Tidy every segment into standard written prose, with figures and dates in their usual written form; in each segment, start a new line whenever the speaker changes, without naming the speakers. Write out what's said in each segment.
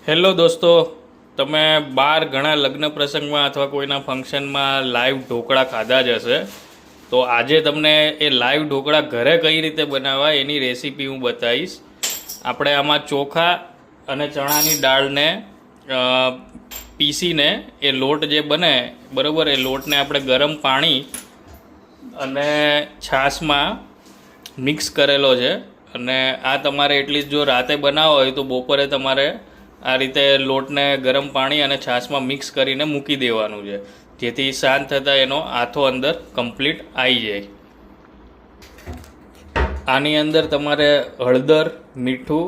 Hello દોસ્તો, તમે બહાર ઘણા લગ્ન પ્રસંગમાં અથવા કોઈના ફંક્શનમાં લાઈવ ઢોકળા ખાધા જ હશે. તો આજે તમને એ લાઈવ ઢોકળા ઘરે કઈ રીતે બનાવવા એની રેસીપી હું બતાવીશ. આપણે આમાં ચોખા અને ચણાની દાળને પીસીને એ લોટ જે બને બરાબર, એ લોટને આપણે ગરમ પાણી અને છાશમાં મિક્સ કરેલો છે. અને આ તમારે એટલીસ્ટ જો રાતે બનાવો હોય તો બપોરે તમારે આ રીતે લોટને ગરમ પાણી અને છાશમાં મિક્સ કરીને મૂકી દેવાનું છે, જેથી શાંત થતાં એનો આથો અંદર કમ્પ્લીટ આવી જાય. આની અંદર તમારે હળદર, મીઠું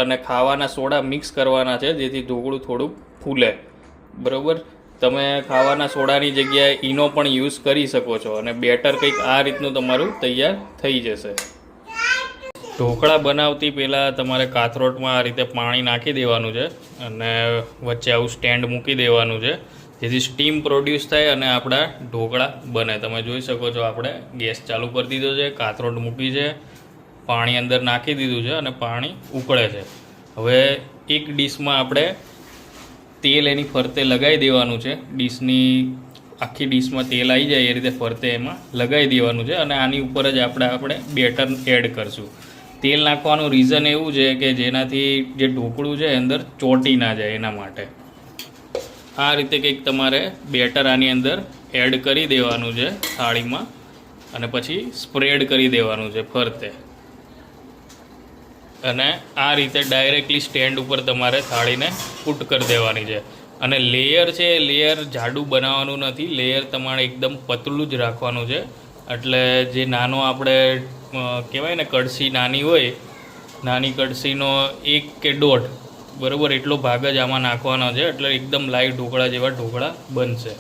અને ખાવાના સોડા મિક્સ કરવાના છે, જેથી ઢોકળું થોડુંક ફૂલે. બરાબર, તમે ખાવાના સોડાની જગ્યાએ ઈનો પણ યુઝ કરી શકો છો અને બેટર કંઈક આ રીતનું તમારું તૈયાર થઈ જશે. ઢોકળા બનાવતી પહેલાં તમારે કાથરોટમાં આ રીતે પાણી નાખી દેવાનું છે અને વચ્ચે આવું સ્ટેન્ડ મૂકી દેવાનું છે, જેથી સ્ટીમ પ્રોડ્યુસ થાય અને આપણા ઢોકળા બને. તમે જોઈ શકો છો, આપણે ગેસ ચાલુ કરી દીધો છે, કાથરોટ મૂકી છે, પાણી અંદર નાખી દીધું છે અને પાણી ઉકળે છે. હવે એક ડીશમાં આપણે તેલ એની ફરતે લગાવી દેવાનું છે. ડીશની આખી ડીશમાં તેલ આવી જાય એ રીતે ફરતે એમાં લગાવી દેવાનું છે અને આની ઉપર જ આપણે બેટર એડ કરશું. તેલ નાખવાનું રીઝન એવું છે કે જેનાથી જે ઢોકળું છે અંદર ચોંટી ના જાય, એના માટે. આ રીતે કંઈક તમારે બેટર આની અંદર એડ કરી દેવાનું છે થાળીમાં અને પછી સ્પ્રેડ કરી દેવાનું છે ફરતે. અને આ રીતે ડાયરેક્ટલી સ્ટેન્ડ ઉપર તમારે થાળીને પુટ કરી દેવાની છે. અને લેયર છે, લેયર જાડું બનાવવાનું નથી, લેયર તમારે એકદમ પતલું જ રાખવાનું છે. એટલે જે નાનો આપણે કહેવાય ને, કળશી નાની હોય, નાની કળશીનો 1 કે 1.5 બરાબર એટલો ભાગ જ આમાં નાખવાનો છે. એટલે એકદમ લાઈવ ઢોકળા જેવા ઢોકળા બનશે.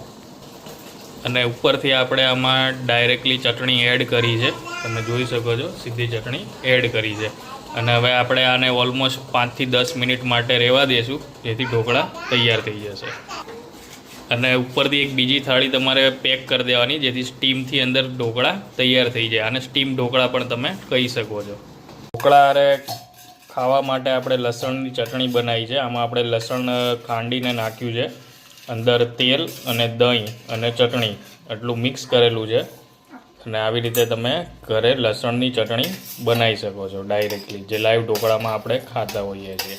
અને ઉપરથી આપણે આમાં ડાયરેક્ટલી ચટણી એડ કરી છે, તમે જોઈ શકો છો, સીધી ચટણી એડ કરી છે. અને હવે આપણે આને ઓલમોસ્ટ 5 થી 10 મિનિટ માટે રહેવા દઈશું, જેથી ઢોકળા તૈયાર થઈ જશે. અને ઉપરથી એક બીજી થાળી તમારે પેક કરી દેવાની, જેથી સ્ટીમથી અંદર ઢોકળા તૈયાર થઈ જાય. અને સ્ટીમ ઢોકળા પણ તમે કહી શકો છો. ઢોકળા અરે ખાવા માટે આપણે લસણની ચટણી બનાવી છે. આમાં આપણે લસણ ખાંડીને નાખ્યું છે, અંદર તેલ અને દહીં અને ચટણી એટલું મિક્સ કરેલું છે. અને આવી રીતે તમે ઘરે લસણની ચટણી બનાવી શકો છો ડાયરેક્ટલી, જે લાઈવ ઢોકળામાં આપણે ખાતા હોઈએ છીએ.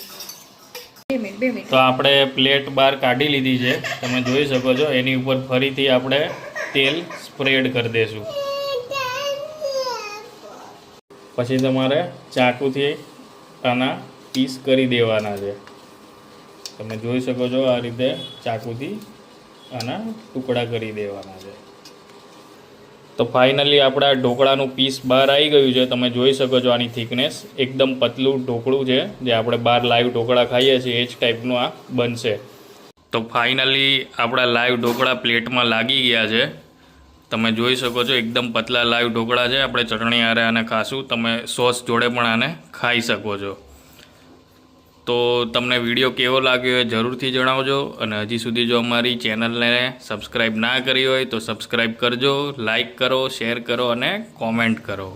તો આપણે પ્લેટ બહાર કાઢી લીધી છે, તમે જોઈ શકો છો. એની ઉપર ફરીથી આપણે તેલ સ્પ્રેડ કરી દઈશું. પછી તમારે ચાકુથી આના પીસ કરી દેવાના છે. તમે જોઈ શકો છો, આ રીતે ચાકુથી આના ટુકડા કરી દેવાના છે. તો ફાઇનલી આપણા ઢોકળાનું પીસ બહાર આવી ગયું છે. તમે જોઈ શકો છો, આની થિકનેસ એકદમ પતલું ઢોકળું છે, જે આપણે બહાર લાઈવ ઢોકળા ખાઈએ છીએ એ જ ટાઈપનું આ બનશે. તો ફાઇનલી આપણા લાઈવ ઢોકળા પ્લેટમાં લાગી ગયા છે. તમે જોઈ શકો છો, એકદમ પતલા લાઈવ ઢોકળા છે. આપણે ચટણી હારે આને ખાશું, તમે સોસ જોડે પણ આને ખાઈ શકો છો. તો તમને વિડીયો કેવો લાગ્યો એ જરૂરથી જણાવજો. અને હજી સુધી જો અમારી ચેનલને સબસ્ક્રાઈબ ના કરી હોય તો સબસ્ક્રાઈબ કરજો, લાઈક કરો, શેર કરો અને કોમેન્ટ કરો.